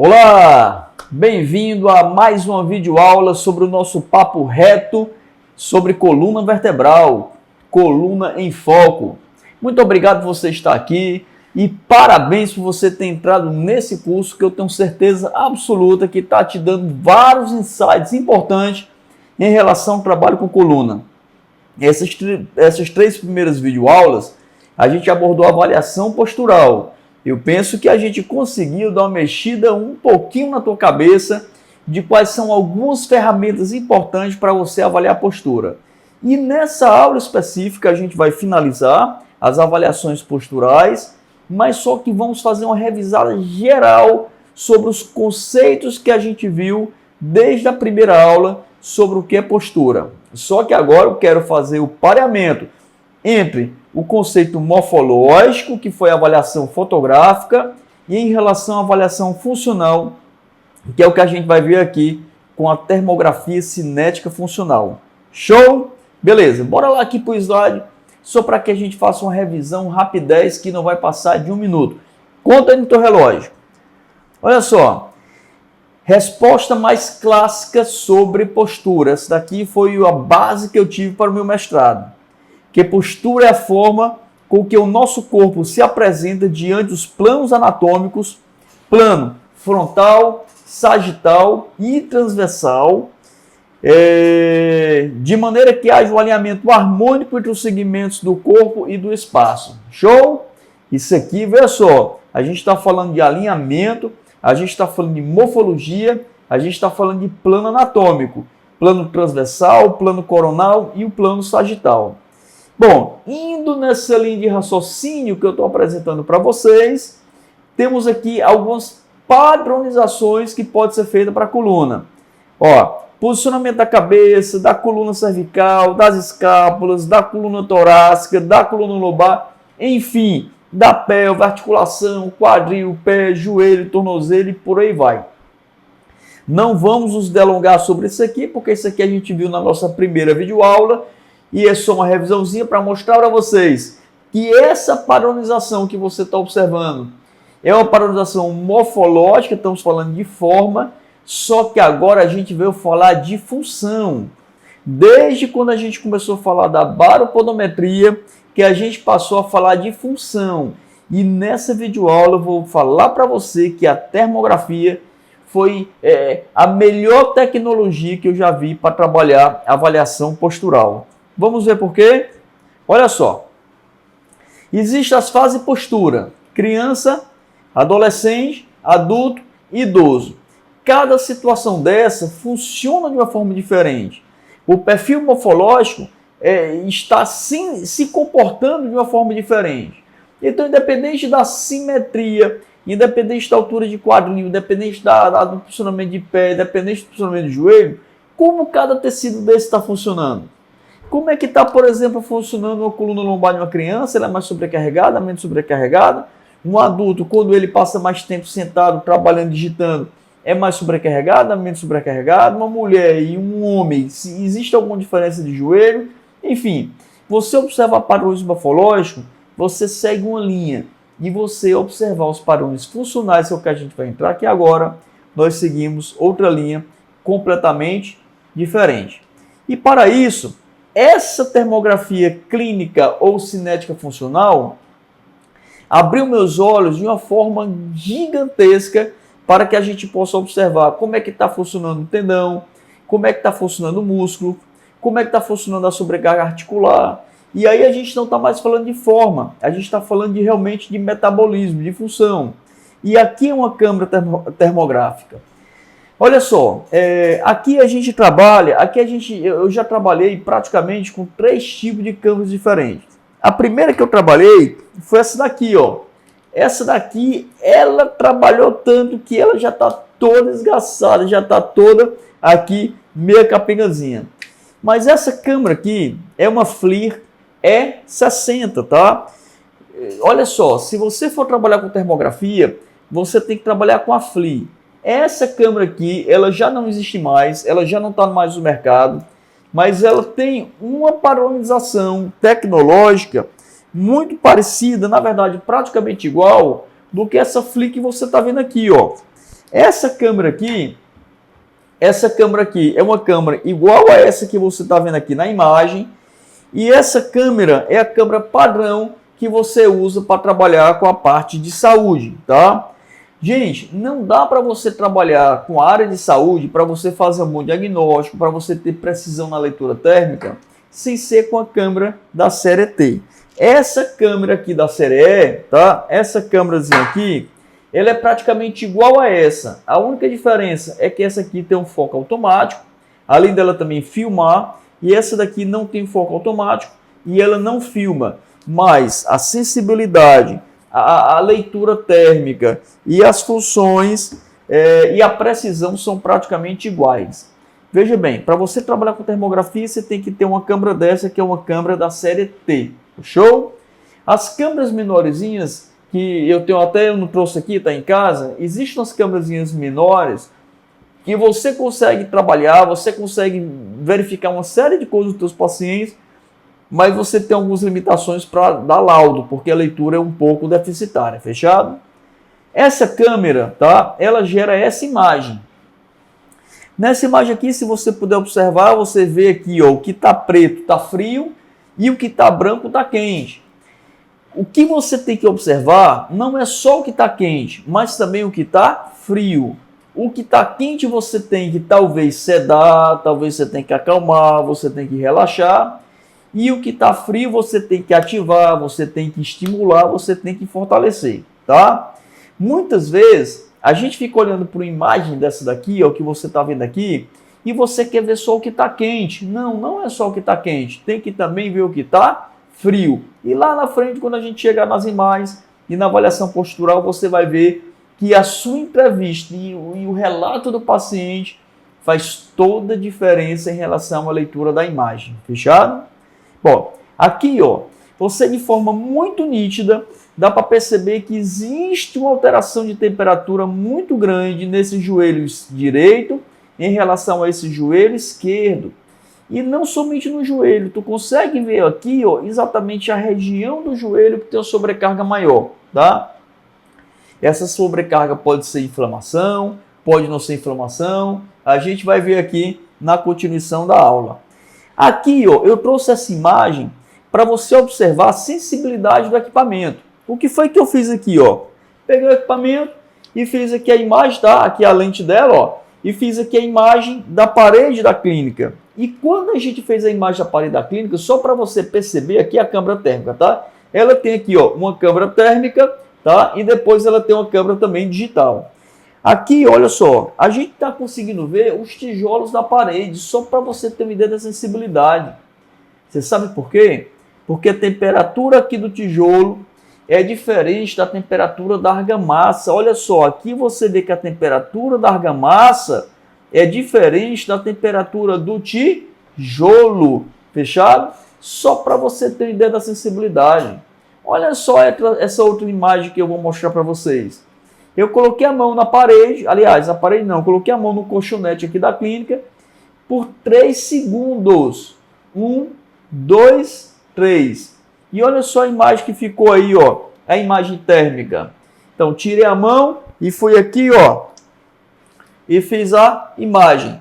Olá, bem-vindo a mais uma videoaula sobre o nosso papo reto sobre coluna vertebral, coluna em foco. Muito obrigado por você estar aqui e parabéns por você ter entrado nesse curso que eu tenho certeza absoluta que está te dando vários insights importantes em relação ao trabalho com coluna. Essas três primeiras videoaulas a gente abordou a avaliação postural. Eu penso que a gente conseguiu dar uma mexida um pouquinho na tua cabeça de quais são algumas ferramentas importantes para você avaliar a postura. E nessa aula específica a gente vai finalizar as avaliações posturais, mas só que vamos fazer uma revisada geral sobre os conceitos que a gente viu desde a primeira aula sobre o que é postura. Só que agora eu quero fazer o pareamento entre o conceito morfológico, que foi a avaliação fotográfica, e em relação à avaliação funcional, que é o que a gente vai ver aqui com a termografia cinética funcional. Show? Beleza, bora lá aqui para o slide, só para que a gente faça uma revisão rapidez que não vai passar de 1 minuto. Conta aí no teu relógio. Olha só, resposta mais clássica sobre postura. Essa daqui foi a base que eu tive para o meu mestrado. Que postura é a forma com que o nosso corpo se apresenta diante dos planos anatômicos, plano frontal, sagital e transversal, de maneira que haja um alinhamento harmônico entre os segmentos do corpo e do espaço. Show? Isso aqui, veja só, a gente está falando de alinhamento, a gente está falando de morfologia, a gente está falando de plano anatômico, plano transversal, plano coronal e o plano sagital. Bom, indo nessa linha de raciocínio que eu estou apresentando para vocês, temos aqui algumas padronizações que podem ser feitas para a coluna. Ó, posicionamento da cabeça, da coluna cervical, das escápulas, da coluna torácica, da coluna lombar, enfim, da pelve, articulação, quadril, pé, joelho, tornozelo e por aí vai. Não vamos nos delongar sobre isso aqui, porque isso aqui a gente viu na nossa primeira videoaula, e é só uma revisãozinha para mostrar para vocês que essa padronização que você está observando é uma padronização morfológica, estamos falando de forma, só que agora a gente veio falar de função. Desde quando a gente começou a falar da baropodometria, que a gente passou a falar de função. E nessa videoaula eu vou falar para você que a termografia foi a melhor tecnologia que eu já vi para trabalhar avaliação postural. Vamos ver por quê? Olha só. Existem as fases de postura. Criança, adolescente, adulto e idoso. Cada situação dessa funciona de uma forma diferente. O perfil morfológico está se comportando de uma forma diferente. Então, independente da simetria, independente da altura de quadril, independente do posicionamento de pé, independente do posicionamento de joelho, como cada tecido desse está funcionando? Como é que está, por exemplo, funcionando uma coluna lombar de uma criança? Ela é mais sobrecarregada, menos sobrecarregada. Um adulto, quando ele passa mais tempo sentado, trabalhando, digitando, é mais sobrecarregada, menos sobrecarregada. Uma mulher e um homem, se existe alguma diferença de joelho. Enfim, você observar padrões morfológicos, você segue uma linha. E você observar os padrões funcionais, que é o que a gente vai entrar aqui agora, nós seguimos outra linha completamente diferente. E para isso, essa termografia clínica ou cinética funcional abriu meus olhos de uma forma gigantesca para que a gente possa observar como é que está funcionando o tendão, como é que está funcionando o músculo, como é que está funcionando a sobrecarga articular. E aí a gente não está mais falando de forma, a gente está falando realmente de metabolismo, de função. E aqui é uma câmera termográfica. Olha só, aqui a gente trabalha, eu já trabalhei praticamente com 3 tipos de câmeras diferentes. A primeira que eu trabalhei foi essa daqui, ó. Essa daqui, ela trabalhou tanto que ela já está toda esgaçada, já está toda aqui meia capengazinha. Mas essa câmera aqui é uma FLIR E60, tá? Olha só, se você for trabalhar com termografia, você tem que trabalhar com a FLIR. Essa câmera aqui, ela já não existe mais, ela já não está mais no mercado, mas ela tem uma padronização tecnológica muito parecida, na verdade praticamente igual, do que essa FLIR que você está vendo aqui, ó. Essa câmera aqui é uma câmera igual a essa que você está vendo aqui na imagem. E essa câmera é a câmera padrão que você usa para trabalhar com a parte de saúde, tá? Gente, não dá para você trabalhar com a área de saúde, para você fazer um bom diagnóstico, para você ter precisão na leitura térmica, sem ser com a câmera da série T. Essa câmera aqui da série E, tá? Essa câmerazinha aqui, ela é praticamente igual a essa. A única diferença é que essa aqui tem um foco automático, além dela também filmar, e essa daqui não tem foco automático e ela não filma. Mas a sensibilidade, a leitura térmica e as funções e a precisão são praticamente iguais. Veja bem, para você trabalhar com termografia, você tem que ter uma câmera dessa, que é uma câmera da série T. Show? As câmeras menorzinhas, que eu tenho até, eu não trouxe aqui, está em casa, existem umas câmerazinhas menores que você consegue trabalhar, você consegue verificar uma série de coisas dos seus pacientes, mas você tem algumas limitações para dar laudo, porque a leitura é um pouco deficitária, fechado? Essa câmera, tá? Ela gera essa imagem. Nessa imagem aqui, se você puder observar, você vê aqui, ó, o que está preto está frio e o que está branco está quente. O que você tem que observar não é só o que está quente, mas também o que está frio. O que está quente você tem que talvez sedar, talvez você tem que acalmar, você tem que relaxar. E o que está frio você tem que ativar, você tem que estimular, você tem que fortalecer, tá? Muitas vezes a gente fica olhando para uma imagem dessa daqui, ó, que você está vendo aqui, e você quer ver só o que está quente. Não, não é só o que está quente, tem que também ver o que está frio. E lá na frente, quando a gente chegar nas imagens e na avaliação postural, você vai ver que a sua entrevista e o relato do paciente faz toda a diferença em relação à leitura da imagem. Fechado? Bom, aqui, ó, você de forma muito nítida dá para perceber que existe uma alteração de temperatura muito grande nesse joelho direito em relação a esse joelho esquerdo. E não somente no joelho, tu consegue ver aqui, ó, exatamente a região do joelho que tem uma sobrecarga maior, tá? Essa sobrecarga pode ser inflamação, pode não ser inflamação. A gente vai ver aqui na continuação da aula. Aqui, ó, eu trouxe essa imagem para você observar a sensibilidade do equipamento. O que foi que eu fiz aqui, ó? Peguei o equipamento e fiz aqui a imagem, tá? Aqui a lente dela, ó. E fiz aqui a imagem da parede da clínica. E quando a gente fez a imagem da parede da clínica, só para você perceber aqui a câmera térmica, tá? Ela tem aqui, ó, uma câmera térmica, tá? E depois ela tem uma câmera também digital. Aqui, olha só, a gente está conseguindo ver os tijolos da parede, só para você ter uma ideia da sensibilidade. Você sabe por quê? Porque a temperatura aqui do tijolo é diferente da temperatura da argamassa. Olha só, aqui você vê que a temperatura da argamassa é diferente da temperatura do tijolo. Fechado? Só para você ter uma ideia da sensibilidade. Olha só essa outra imagem que eu vou mostrar para vocês. Eu coloquei a mão na parede, aliás, a parede não, coloquei a mão no colchonete aqui da clínica por 3 segundos. 1, 2, 3. E olha só a imagem que ficou aí, ó, a imagem térmica. Então, tirei a mão e fui aqui, ó, e fiz a imagem.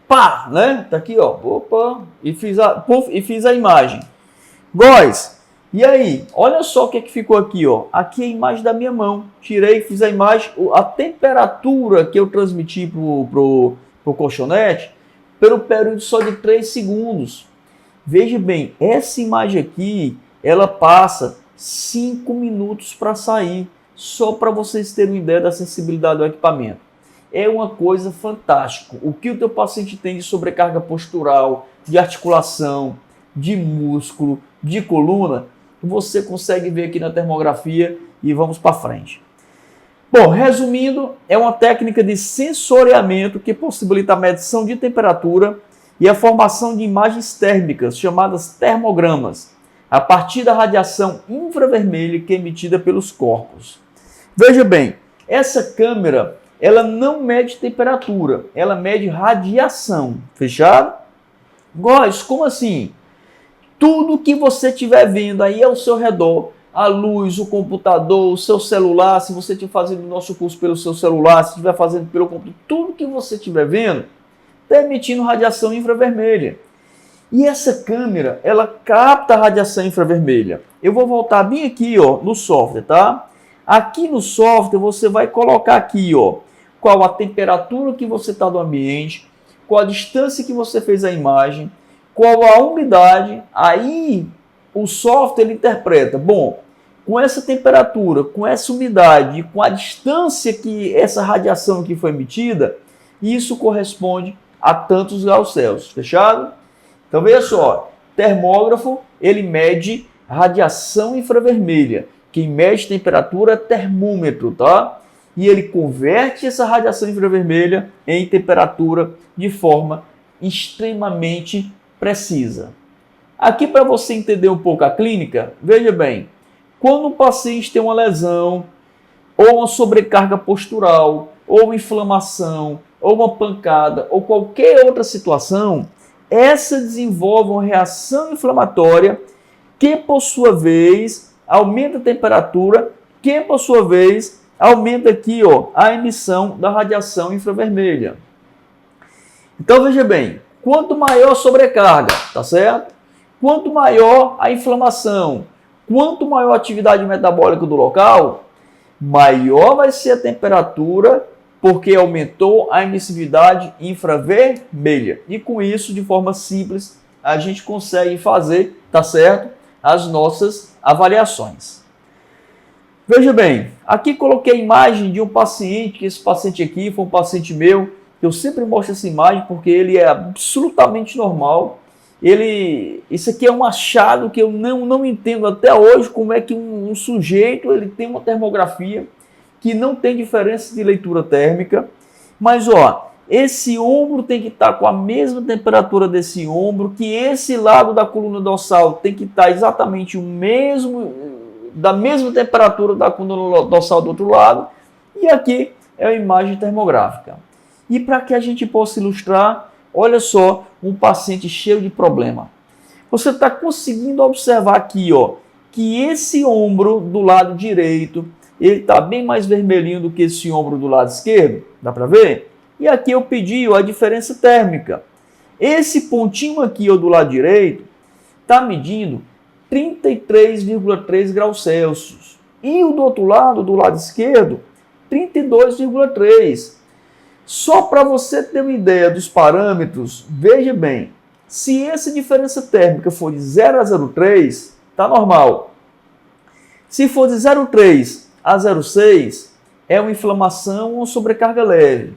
Pá, né? Tá aqui, ó, opa, e fiz a imagem. Góis, e aí, olha só o que ficou aqui, ó. Aqui é a imagem da minha mão. Tirei, fiz a imagem, a temperatura que eu transmiti pro colchonete, pelo período só de 3 segundos. Veja bem, essa imagem aqui, ela passa 5 minutos para sair, só para vocês terem uma ideia da sensibilidade do equipamento. É uma coisa fantástica. O que o teu paciente tem de sobrecarga postural, de articulação, de músculo, de coluna, você consegue ver aqui na termografia e vamos para frente. Bom, resumindo, é uma técnica de sensoriamento que possibilita a medição de temperatura e a formação de imagens térmicas, chamadas termogramas, a partir da radiação infravermelha que é emitida pelos corpos. Veja bem, essa câmera, ela não mede temperatura, ela mede radiação. Fechado? Góis, como assim? Tudo que você estiver vendo aí ao seu redor a luz, o computador, o seu celular, se você estiver fazendo o nosso curso pelo seu celular, se estiver fazendo pelo computador, tudo que você estiver vendo, está emitindo radiação infravermelha. E essa câmera, ela capta a radiação infravermelha. Eu vou voltar bem aqui, ó, no software, tá? Aqui no software, você vai colocar aqui, ó, qual a temperatura que você está do ambiente, qual a distância que você fez a imagem, qual a umidade. Aí, o software ele interpreta, bom, com essa temperatura, com essa umidade, com a distância que essa radiação aqui foi emitida, isso corresponde a tantos graus Celsius, fechado? Então veja só, termógrafo ele mede radiação infravermelha, quem mede temperatura é termômetro, tá? E ele converte essa radiação infravermelha em temperatura de forma extremamente precisa. Aqui para você entender um pouco a clínica, veja bem, quando um paciente tem uma lesão, ou uma sobrecarga postural, ou uma inflamação, ou uma pancada, ou qualquer outra situação, essa desenvolve uma reação inflamatória que, por sua vez, aumenta a temperatura, que, por sua vez, aumenta aqui, ó, a emissão da radiação infravermelha. Então, veja bem, quanto maior a sobrecarga, tá certo? Quanto maior a inflamação, quanto maior a atividade metabólica do local, maior vai ser a temperatura, porque aumentou a emissividade infravermelha. E com isso, de forma simples, a gente consegue fazer, tá certo? As nossas avaliações. Veja bem, aqui coloquei a imagem de um paciente, que esse paciente aqui foi um paciente meu, eu sempre mostro essa imagem porque ele é absolutamente normal. Isso aqui é um achado que eu não entendo até hoje, como é que um sujeito ele tem uma termografia que não tem diferença de leitura térmica, mas ó, esse ombro tem que estar com a mesma temperatura desse ombro, que esse lado da coluna dorsal tem que estar exatamente da mesma temperatura da coluna dorsal do outro lado, e aqui é a imagem termográfica. E para que a gente possa ilustrar, olha só, um paciente cheio de problema. Você está conseguindo observar aqui, ó, que esse ombro do lado direito, ele está bem mais vermelhinho do que esse ombro do lado esquerdo, dá para ver? E aqui eu pedi ó, a diferença térmica. Esse pontinho aqui ó, do lado direito está medindo 33,3 graus Celsius. E o do outro lado, do lado esquerdo, 32,3. Só para você ter uma ideia dos parâmetros, veja bem, se essa diferença térmica for de 0 a 0,3, está normal. Se for de 0,3 a 0,6, é uma inflamação ou sobrecarga leve.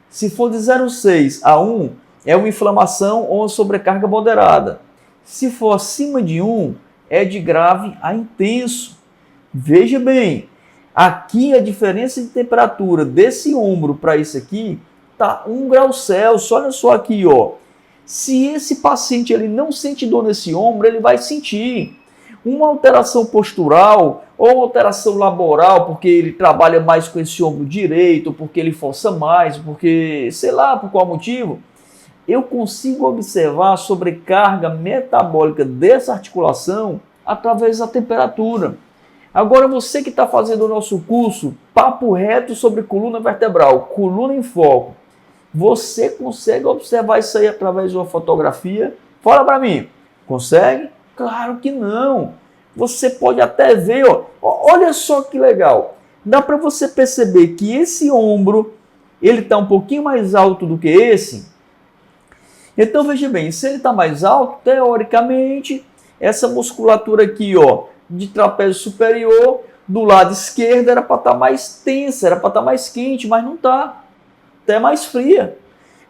Se for de 0,6 a 1, é uma inflamação ou uma sobrecarga moderada. Se for acima de 1, é de grave a intenso. Veja bem, aqui a diferença de temperatura desse ombro para esse aqui está 1 grau Celsius. Olha só aqui, ó. Se esse paciente ele não sente dor nesse ombro, ele vai sentir uma alteração postural ou uma alteração laboral, porque ele trabalha mais com esse ombro direito, porque ele força mais, porque, sei lá, por qual motivo. Eu consigo observar a sobrecarga metabólica dessa articulação através da temperatura. Agora, você que está fazendo o nosso curso Papo Reto sobre coluna vertebral, coluna em foco, você consegue observar isso aí através de uma fotografia? Fala para mim, consegue? Claro que não. Você pode até ver, ó, olha só que legal. Dá para você perceber que esse ombro, ele está um pouquinho mais alto do que esse. Então, veja bem, se ele está mais alto, teoricamente, essa musculatura aqui, ó, de trapézio superior, do lado esquerdo, era para estar mais tensa, era para estar mais quente, mas não está. Até mais fria.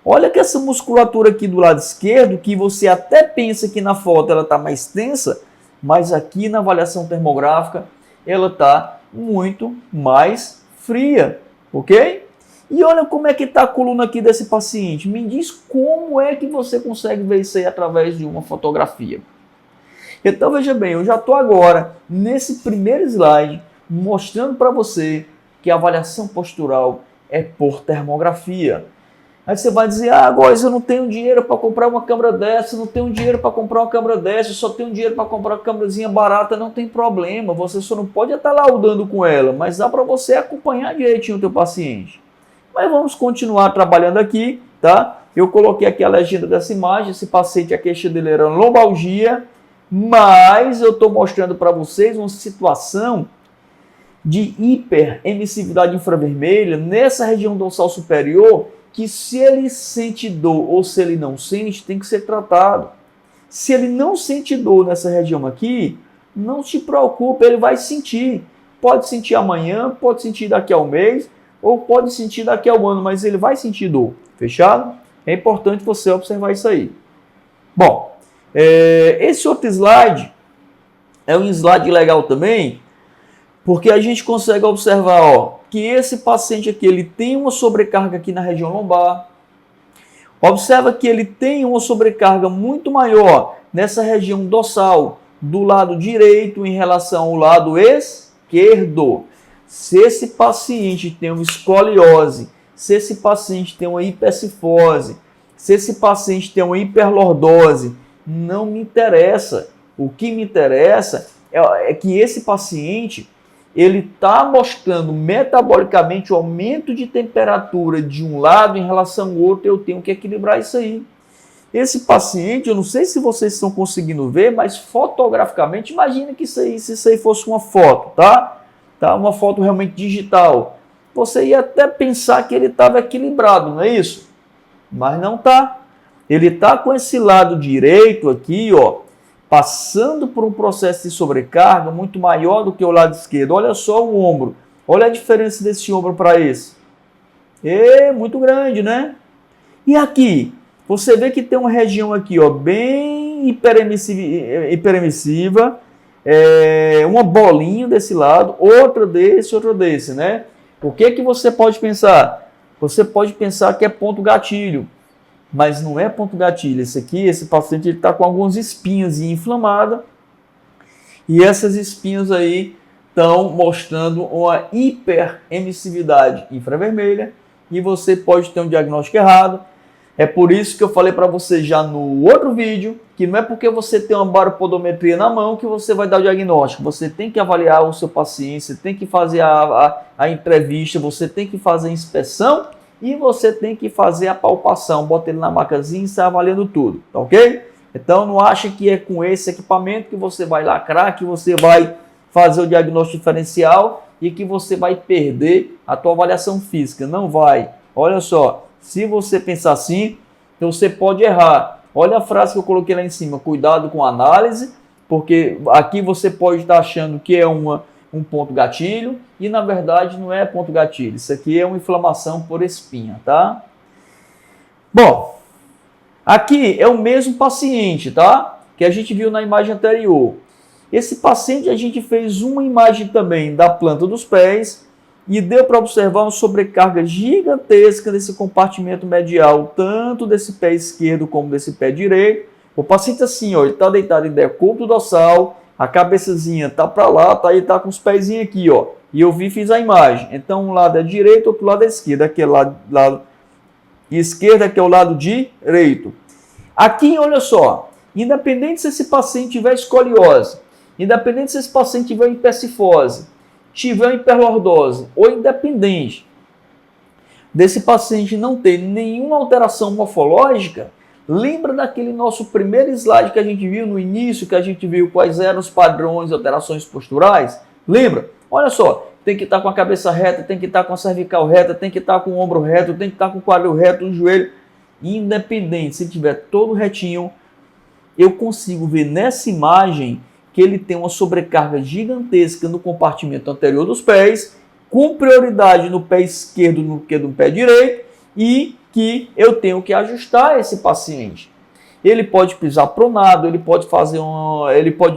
Olha que essa musculatura aqui do lado esquerdo, que você até pensa que na foto ela está mais tensa, mas aqui na avaliação termográfica ela está muito mais fria, ok? E olha como é que está a coluna aqui desse paciente. Me diz como é que você consegue ver isso aí através de uma fotografia. Então veja bem, eu já estou agora nesse primeiro slide mostrando para você que a avaliação postural é por termografia. Aí você vai dizer, ah, Góis, eu não tenho dinheiro para comprar uma câmera dessa, não tenho dinheiro para comprar uma câmera dessa, eu só tenho dinheiro para comprar uma câmerazinha barata. Não tem problema, você só não pode estar laudando com ela, mas dá para você acompanhar direitinho o teu paciente. Mas vamos continuar trabalhando aqui, tá? Eu coloquei aqui a legenda dessa imagem, esse paciente, a queixa dele era lombalgia, mas eu estou mostrando para vocês uma situação de hiperemissividade infravermelha nessa região dorsal superior, que se ele sente dor ou se ele não sente, tem que ser tratado. Se ele não sente dor nessa região aqui, não se preocupe, ele vai sentir. Pode sentir amanhã, pode sentir daqui a um mês, ou pode sentir daqui a um ano, mas ele vai sentir dor. Fechado? É importante você observar isso aí. Bom, esse outro slide é um slide legal também, porque a gente consegue observar, ó, que esse paciente aqui, ele tem uma sobrecarga aqui na região lombar. Observa que ele tem uma sobrecarga muito maior nessa região dorsal, do lado direito em relação ao lado esquerdo. Se esse paciente tem uma escoliose, se esse paciente tem uma hipercifose, se esse paciente tem uma hiperlordose, não me interessa. O que me interessa é que esse paciente ele está mostrando metabolicamente o aumento de temperatura de um lado em relação ao outro, eu tenho que equilibrar isso aí. Esse paciente, eu não sei se vocês estão conseguindo ver, mas fotograficamente, imagina que se isso aí fosse uma foto, tá? Uma foto realmente digital. Você ia até pensar que ele estava equilibrado, não é isso? Mas não está. Ele está com esse lado direito aqui, ó, passando por um processo de sobrecarga muito maior do que o lado esquerdo. Olha só o ombro. Olha a diferença desse ombro para esse. É muito grande, né? E aqui, você vê que tem uma região aqui, ó, bem hiperemissiva, uma bolinha desse lado, outra desse, né? O que que você pode pensar? Você pode pensar que é ponto gatilho. Mas não é ponto gatilho. Esse paciente está com algumas espinhas inflamadas. E essas espinhas aí estão mostrando uma hiperemissividade infravermelha. E você pode ter um diagnóstico errado. É por isso que eu falei para você já no outro vídeo, que não é porque você tem uma baropodometria na mão que você vai dar o diagnóstico. Você tem que avaliar o seu paciente, você tem que fazer a entrevista, você tem que fazer a inspeção e você tem que fazer a palpação. Bota ele na macazinha e sai avaliando tudo, tá ok? Então não acha que é com esse equipamento que você vai lacrar, que você vai fazer o diagnóstico diferencial e que você vai perder a tua avaliação física. Não vai. Olha só. Se você pensar assim, então você pode errar. Olha a frase que eu coloquei lá em cima. Cuidado com a análise, porque aqui você pode estar achando que é um ponto gatilho e na verdade não é ponto gatilho. Isso aqui é uma inflamação por espinha, tá? Bom, aqui é o mesmo paciente, tá? Que a gente viu na imagem anterior. Esse paciente a gente fez uma imagem também da planta dos pés e deu para observar uma sobrecarga gigantesca desse compartimento medial, tanto desse pé esquerdo como desse pé direito. O paciente assim, ó, ele está deitado em decúbito dorsal, a cabeçazinha tá para lá, tá, ele tá com os pezinhos aqui, ó. E eu fiz a imagem. Então um lado é direito, outro lado é esquerdo. Aquele lado esquerdo, aqui é o lado direito. Aqui, olha só, independente se esse paciente tiver escoliose, independente se esse paciente tiver hipercifose, tiver hiperlordose, ou independente desse paciente não ter nenhuma alteração morfológica, lembra daquele nosso primeiro slide que a gente viu no início, que a gente viu quais eram os padrões de alterações posturais? Lembra? Olha só, tem que estar com a cabeça reta, tem que estar com a cervical reta, tem que estar com o ombro reto, tem que estar com o quadril reto, o joelho. Independente, se tiver todo retinho, eu consigo ver nessa imagem que ele tem uma sobrecarga gigantesca no compartimento anterior dos pés, com prioridade no pé esquerdo do que no pé direito, e que eu tenho que ajustar esse paciente. Ele pode pisar pronado, ele pode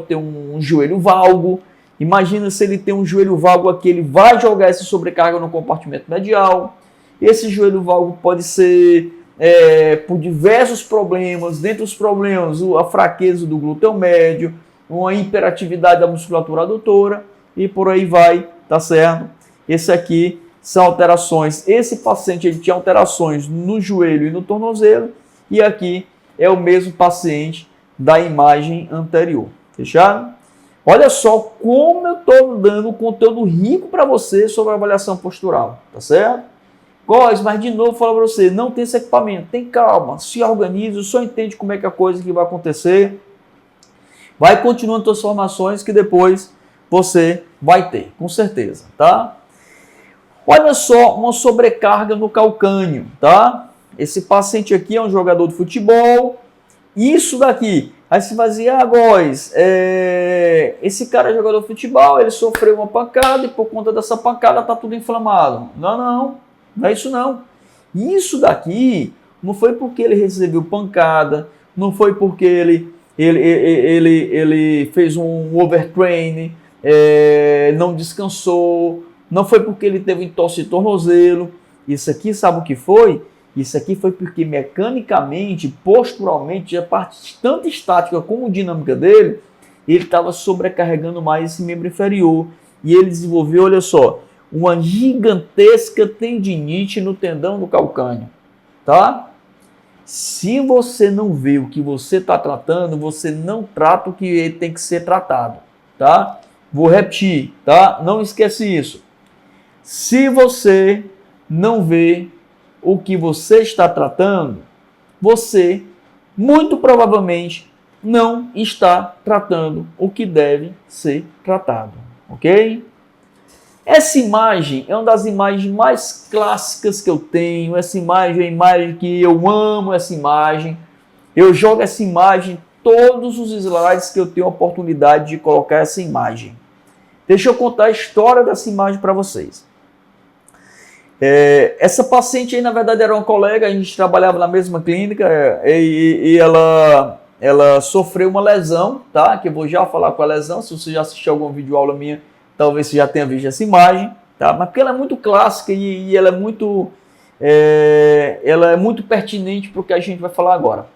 ter um joelho valgo. Imagina se ele tem um joelho valgo aqui, ele vai jogar essa sobrecarga no compartimento medial. Esse joelho valgo pode ser por diversos problemas, dentre os problemas, a fraqueza do glúteo médio, uma hiperatividade da musculatura adutora e por aí vai, tá certo? Esse aqui são alterações. Esse paciente ele tinha alterações no joelho e no tornozelo, e aqui é o mesmo paciente da imagem anterior. Fechado? Olha só como eu estou dando conteúdo rico para você sobre a avaliação postural, tá certo? Góis, mas de novo falo para você, não tem esse equipamento, tem calma, se organize, só entende como é que a coisa que vai acontecer. Vai continuando suas formações que depois você vai ter, com certeza, tá? Olha só, uma sobrecarga no calcânio, tá? Esse paciente aqui é um jogador de futebol. Isso daqui, aí você vai dizer, Góis, esse cara é jogador de futebol, ele sofreu uma pancada e por conta dessa pancada tá tudo inflamado. Não é isso não. Isso daqui não foi porque ele recebeu pancada, não foi porque ele fez um overtraining, não descansou, não foi porque ele teve entorse de tornozelo. Isso aqui, sabe o que foi? Isso aqui foi porque mecanicamente, posturalmente, a parte tanto estática como dinâmica dele, ele estava sobrecarregando mais esse membro inferior. E ele desenvolveu, olha só, uma gigantesca tendinite no tendão do calcânio. Tá? Se você não vê o que você está tratando, você não trata o que ele tem que ser tratado. Tá? Vou repetir, tá? Não esquece isso. Se você não vê o que você está tratando, você muito provavelmente não está tratando o que deve ser tratado, ok? Essa imagem é uma das imagens mais clássicas que eu tenho. Essa imagem é a imagem que eu amo, essa imagem. Eu jogo essa imagem em todos os slides que eu tenho a oportunidade de colocar essa imagem. Deixa eu contar a história dessa imagem para vocês. Essa paciente aí, na verdade, era uma colega, a gente trabalhava na mesma clínica e ela sofreu uma lesão, tá? Que eu vou já falar com a lesão. Se você já assistiu algum vídeo aula minha, talvez você já tenha visto essa imagem, tá? Mas porque ela é muito clássica e ela é muito pertinente para o que a gente vai falar agora.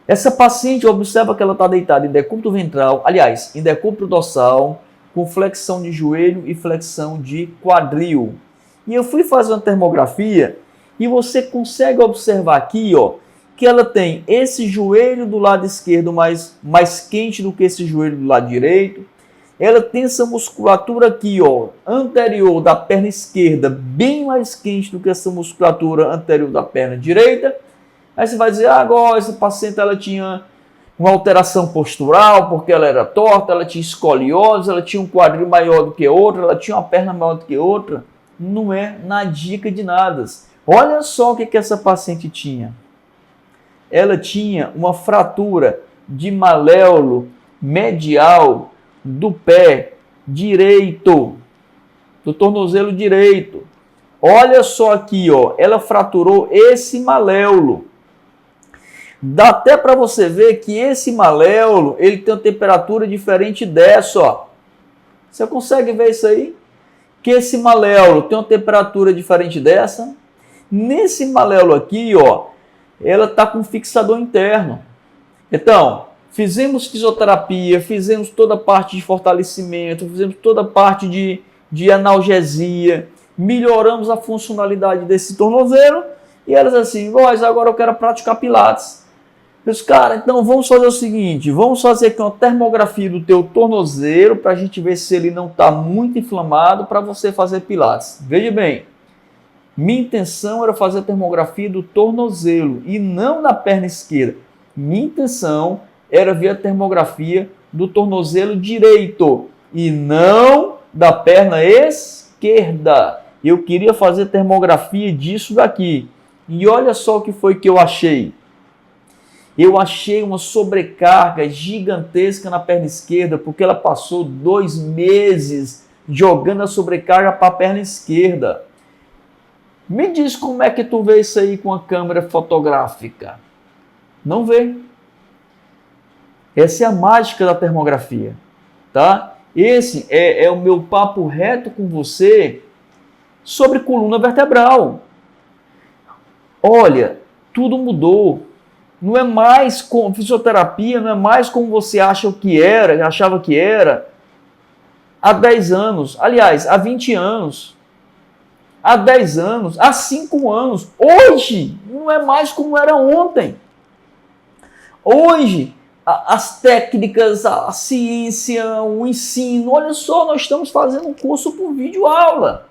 Essa paciente, observa que ela está deitada em decúbito ventral, aliás, em decúbito dorsal, com flexão de joelho e flexão de quadril. E eu fui fazer uma termografia e você consegue observar aqui, ó, que ela tem esse joelho do lado esquerdo mais quente do que esse joelho do lado direito. Ela tem essa musculatura aqui, ó, anterior da perna esquerda, bem mais quente do que essa musculatura anterior da perna direita. Aí você vai dizer, agora essa paciente ela tinha uma alteração postural, porque ela era torta, ela tinha escoliose, ela tinha um quadril maior do que outra, ela tinha uma perna maior do que outra. Não é na dica de nada. Olha só o que essa paciente tinha. Ela tinha uma fratura de maléolo medial do pé direito, do tornozelo direito. Olha só aqui, ó, ela fraturou esse maléolo. Dá até para você ver que esse maléolo, ele tem uma temperatura diferente dessa, ó. Você consegue ver isso aí? Que esse maléolo tem uma temperatura diferente dessa. Nesse maléolo aqui, ó, ela está com fixador interno. Então, fizemos fisioterapia, fizemos toda a parte de fortalecimento, fizemos toda a parte de analgesia, melhoramos a funcionalidade desse tornozelo e elas assim, mas agora eu quero praticar pilates. Os cara, então vamos fazer o seguinte, vamos fazer aqui uma termografia do teu tornozelo para a gente ver se ele não está muito inflamado para você fazer pilates. Veja bem, minha intenção era fazer a termografia do tornozelo e não da perna esquerda. Minha intenção era ver a termografia do tornozelo direito e não da perna esquerda. Eu queria fazer termografia disso daqui. E olha só o que foi que eu achei. Eu achei uma sobrecarga gigantesca na perna esquerda, porque ela passou 2 meses jogando a sobrecarga para a perna esquerda. Me diz como é que tu vê isso aí com a câmera fotográfica. Não vê. Essa é a mágica da termografia, tá? Esse é o meu papo reto com você sobre coluna vertebral. Olha, tudo mudou. Não é mais com fisioterapia, não é mais como você achava que era há 10 anos, aliás, há 20 anos. há 10 anos, há 5 anos. Hoje não é mais como era ontem. Hoje, as técnicas, a ciência, o ensino, olha só, nós estamos fazendo um curso por videoaula.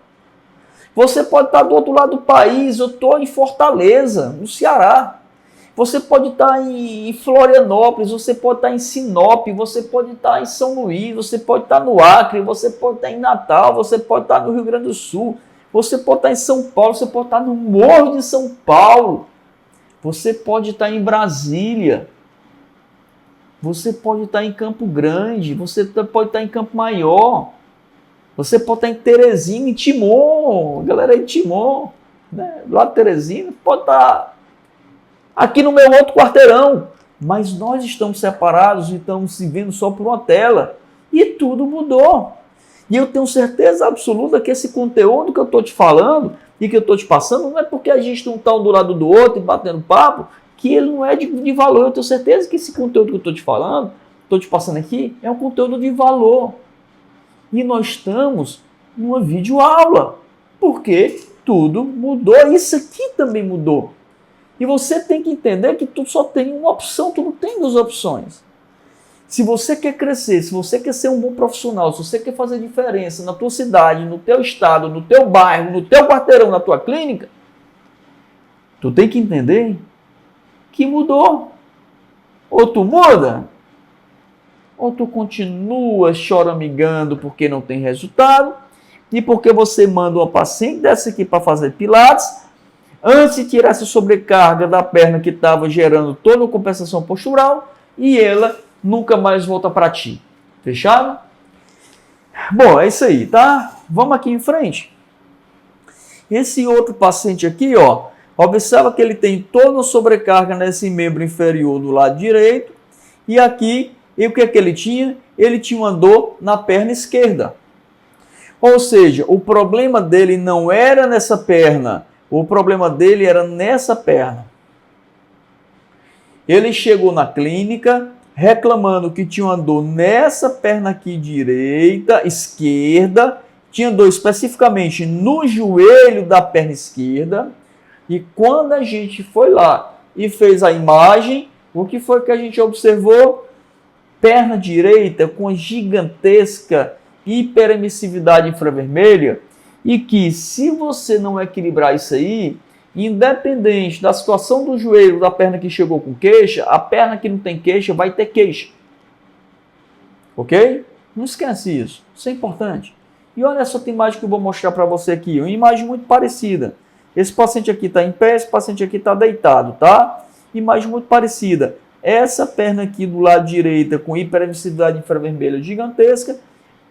Você pode estar do outro lado do país, eu estou em Fortaleza, no Ceará. Você pode estar em Florianópolis, você pode estar em Sinop, você pode estar em São Luís, você pode estar no Acre, você pode estar em Natal, você pode estar no Rio Grande do Sul, você pode estar em São Paulo, você pode estar no Morro de São Paulo, você pode estar em Brasília, você pode estar em Campo Grande, você pode estar em Campo Maior, você pode estar em Teresina, em Timon, galera aí de Timon, né? Lá de Teresina, pode estar aqui no meu outro quarteirão, mas nós estamos separados e estamos se vendo só por uma tela, e tudo mudou. E eu tenho certeza absoluta que esse conteúdo que eu estou te falando e que eu estou te passando, não é porque a gente não está um do lado do outro e batendo papo, que ele não é de valor. Eu tenho certeza que esse conteúdo que eu estou te falando, estou te passando aqui, é um conteúdo de valor. E nós estamos numa videoaula, porque tudo mudou. Isso aqui também mudou. E você tem que entender que tu só tem uma opção, tu não tem duas opções. Se você quer crescer, se você quer ser um bom profissional, se você quer fazer diferença na tua cidade, no teu estado, no teu bairro, no teu quarteirão, na tua clínica, tu tem que entender que mudou. Ou tu muda, ou tu continua choramingando porque não tem resultado, e porque você manda uma paciente dessa aqui para fazer pilates, antes de tirar essa sobrecarga da perna que estava gerando toda a compensação postural, e ela nunca mais volta para ti. Fechado? Bom, é isso aí, tá? Vamos aqui em frente. Esse outro paciente aqui, ó, observa que ele tem toda a sobrecarga nesse membro inferior do lado direito, e aqui, e o que é que ele tinha? Ele tinha uma dor na perna esquerda. Ou seja, o problema dele não era nessa perna, o problema dele era nessa perna. Ele chegou na clínica reclamando que tinha uma dor nessa perna aqui direita, esquerda, tinha dor especificamente no joelho da perna esquerda, e quando a gente foi lá e fez a imagem, o que foi que a gente observou? Perna direita com gigantesca hiperemissividade infravermelha, e que se você não equilibrar isso aí, independente da situação do joelho da perna que chegou com queixa, a perna que não tem queixa vai ter queixa. Ok? Não esquece isso. Isso é importante. E olha essa outra imagem que eu vou mostrar para você aqui. Uma imagem muito parecida. Esse paciente aqui está em pé, esse paciente aqui está deitado, tá? Imagem muito parecida. Essa perna aqui do lado direito com hiperemissividade infravermelha gigantesca.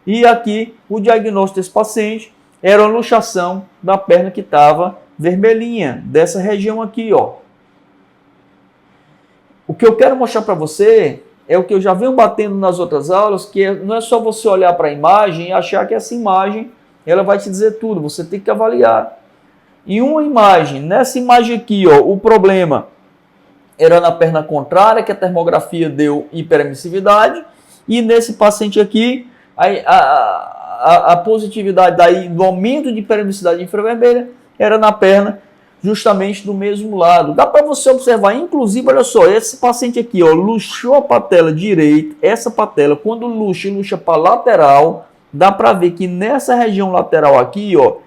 E aqui o diagnóstico desse paciente era uma luxação da perna que estava vermelhinha, dessa região aqui, ó. O que eu quero mostrar para você é o que eu já venho batendo nas outras aulas, que não é só você olhar para a imagem e achar que essa imagem ela vai te dizer tudo, você tem que avaliar. Em uma imagem, nessa imagem aqui, ó, o problema era na perna contrária, que a termografia deu hiperemissividade, e nesse paciente aqui, a positividade daí, do aumento de hiperemissividade infravermelha era na perna justamente do mesmo lado. Dá para você observar, inclusive, olha só, esse paciente aqui, ó, luxou a patela direita, essa patela, quando luxa para lateral, dá para ver que nessa região lateral aqui, ó,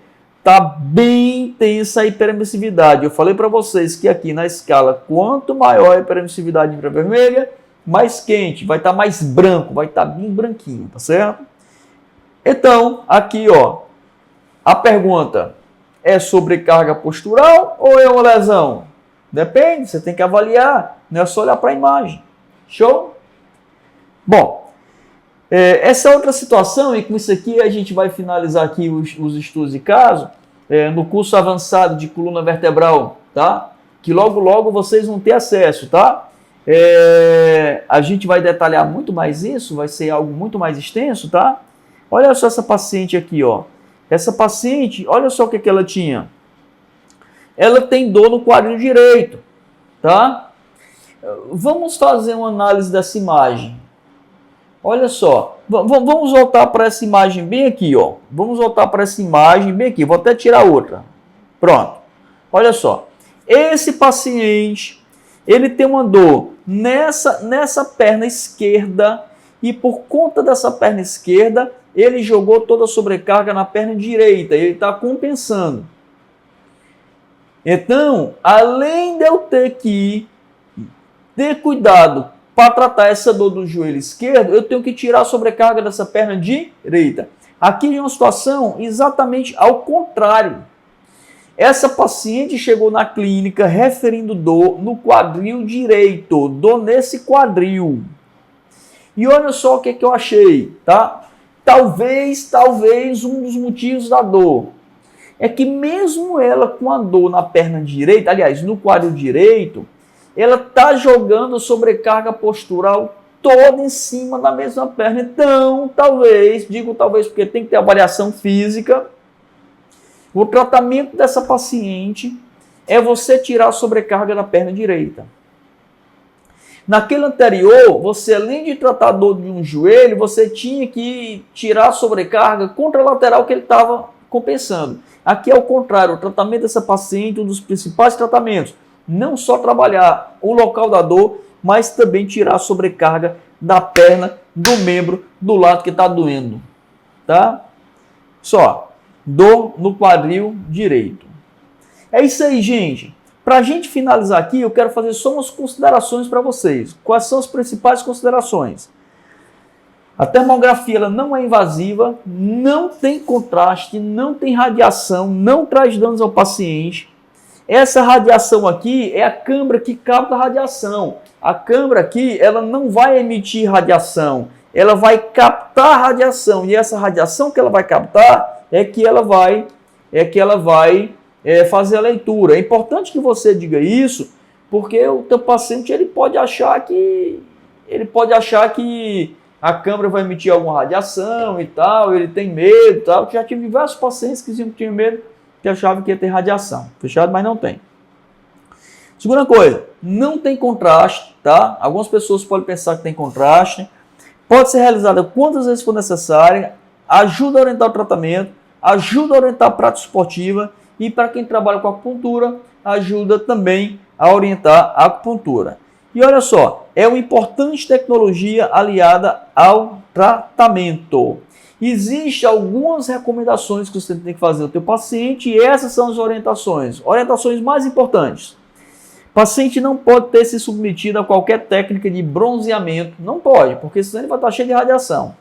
tá bem intensa a hiperemissividade. Eu falei para vocês que aqui na escala, quanto maior a hiperemissividade infravermelha, mais quente, vai estar mais branco, vai estar bem branquinho, tá certo? Então, aqui, ó, a pergunta é sobrecarga postural ou é uma lesão? Depende, você tem que avaliar, não é só olhar para a imagem. Show? Bom, essa outra situação, e com isso aqui a gente vai finalizar aqui os estudos de caso, no curso avançado de coluna vertebral, tá? Que logo, logo vocês vão ter acesso, tá? A gente vai detalhar muito mais isso, vai ser algo muito mais extenso, tá? Olha só essa paciente aqui, ó. Essa paciente, olha só o que ela tinha. Ela tem dor no quadril direito, tá? Vamos fazer uma análise dessa imagem. Olha só, vamos voltar para essa imagem bem aqui, ó. Vamos voltar para essa imagem bem aqui. Vou até tirar outra. Pronto. Olha só. Esse paciente, ele tem uma dor nessa perna esquerda e por conta dessa perna esquerda, ele jogou toda a sobrecarga na perna direita. Ele está compensando. Então, além de eu ter que ter cuidado para tratar essa dor do joelho esquerdo, eu tenho que tirar a sobrecarga dessa perna direita. Aqui é uma situação exatamente ao contrário. Essa paciente chegou na clínica referindo dor no quadril direito, dor nesse quadril. E olha só o que eu achei, tá? Talvez um dos motivos da dor é que mesmo ela com a dor na perna direita, aliás, no quadril direito, ela está jogando sobrecarga postural toda em cima da mesma perna. Então, talvez porque tem que ter avaliação física, o tratamento dessa paciente é você tirar a sobrecarga da perna direita. Naquele anterior, você além de tratar a dor de um joelho, você tinha que tirar a sobrecarga contralateral que ele estava compensando. Aqui é o contrário, o tratamento dessa paciente, um dos principais tratamentos, não só trabalhar o local da dor, mas também tirar a sobrecarga da perna, do membro, do lado que está doendo. Tá? Só, dor no quadril direito. É isso aí, gente. Para a gente finalizar aqui, eu quero fazer só umas considerações para vocês. Quais são as principais considerações? A termografia ela não é invasiva, não tem contraste, não tem radiação, não traz danos ao paciente. Essa radiação aqui é a câmara que capta a radiação. A câmara aqui, ela não vai emitir radiação, ela vai captar a radiação. E essa radiação que ela vai captar é que ela vai fazer a leitura. É importante que você diga isso, porque o teu paciente ele pode achar que a câmara vai emitir alguma radiação e tal, ele tem medo e tal. Já tive diversos pacientes que tinham medo, que achavam que ia ter radiação. Fechado? Mas não tem. Segunda coisa, não tem contraste, tá? Algumas pessoas podem pensar que tem contraste. Pode ser realizada quantas vezes for necessária, ajuda a orientar o tratamento, ajuda a orientar a prática esportiva e para quem trabalha com acupuntura, ajuda também a orientar a acupuntura. E olha só, é uma importante tecnologia aliada ao tratamento. Existem algumas recomendações que você tem que fazer ao teu paciente e essas são as orientações. Orientações mais importantes. O paciente não pode ter se submetido a qualquer técnica de bronzeamento. Não pode, porque senão ele vai estar cheio de radiação.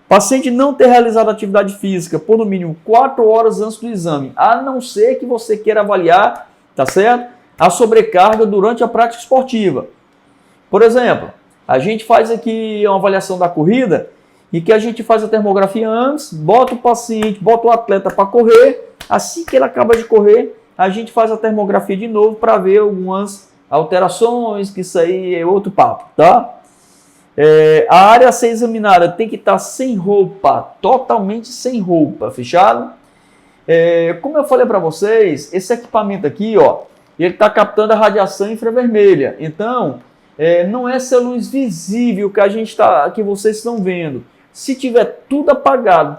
O paciente não ter realizado atividade física por no mínimo 4 horas antes do exame, a não ser que você queira avaliar, tá certo? A sobrecarga durante a prática esportiva. Por exemplo, a gente faz aqui uma avaliação da corrida e que a gente faz a termografia antes, bota o paciente, bota o atleta para correr, assim que ele acaba de correr, a gente faz a termografia de novo para ver algumas alterações, que isso aí é outro papo, tá? A área a ser examinada tem que estar sem roupa, totalmente sem roupa, fechado? Como eu falei para vocês, esse equipamento aqui, ó, ele está captando a radiação infravermelha, então não é essa luz visível que vocês estão vendo. Se tiver tudo apagado,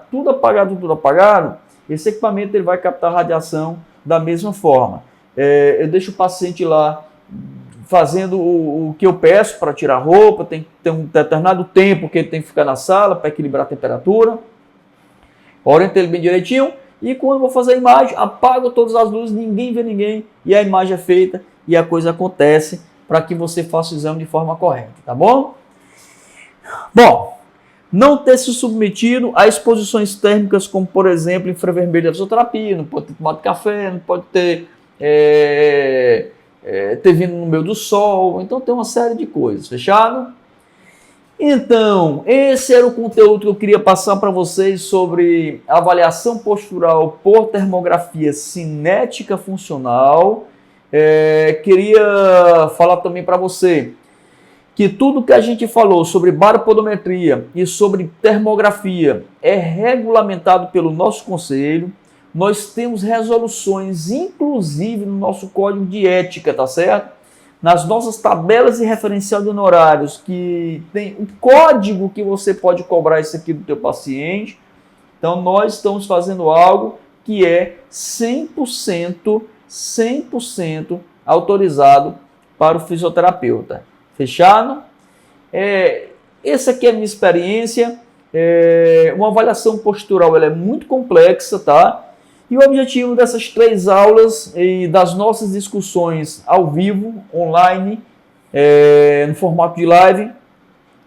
esse equipamento ele vai captar a radiação da mesma forma. Eu deixo o paciente lá fazendo o que eu peço para tirar a roupa, tem que ter um determinado tempo que ele tem que ficar na sala para equilibrar a temperatura. Oriento ele bem direitinho e quando eu vou fazer a imagem, apago todas as luzes, ninguém vê ninguém e a imagem é feita e a coisa acontece para que você faça o exame de forma correta, tá bom? Bom, não ter se submetido a exposições térmicas como, por exemplo, infravermelho da fisioterapia, não pode ter tomado café, não pode ter vindo no meio do sol, então tem uma série de coisas, fechado? Então, esse era o conteúdo que eu queria passar para vocês sobre avaliação postural por termografia cinética funcional. Queria falar também para você que tudo que a gente falou sobre baropodometria e sobre termografia é regulamentado pelo nosso conselho. Nós temos resoluções, inclusive no nosso código de ética, tá certo? nas nossas tabelas de referencial de honorários, que tem um código que você pode cobrar isso aqui do teu paciente. Então, nós estamos fazendo algo que é 100% autorizado para o fisioterapeuta. Fechado? Essa aqui é a minha experiência. Uma avaliação postural ela é muito complexa, tá? E o objetivo dessas 3 aulas e das nossas discussões ao vivo, online, no formato de live,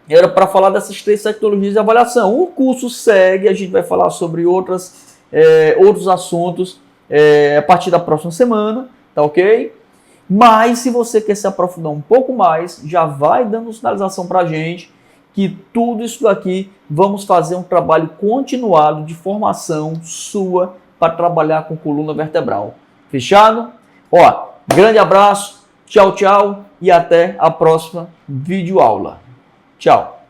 era para falar dessas 3 tecnologias de avaliação. O curso segue, a gente vai falar sobre outros assuntos a partir da próxima semana, tá ok? Mas se você quer se aprofundar um pouco mais, já vai dando sinalização para a gente que tudo isso daqui vamos fazer um trabalho continuado de formação sua para trabalhar com coluna vertebral. Fechado? Ó, grande abraço, tchau, tchau e até a próxima videoaula. Tchau.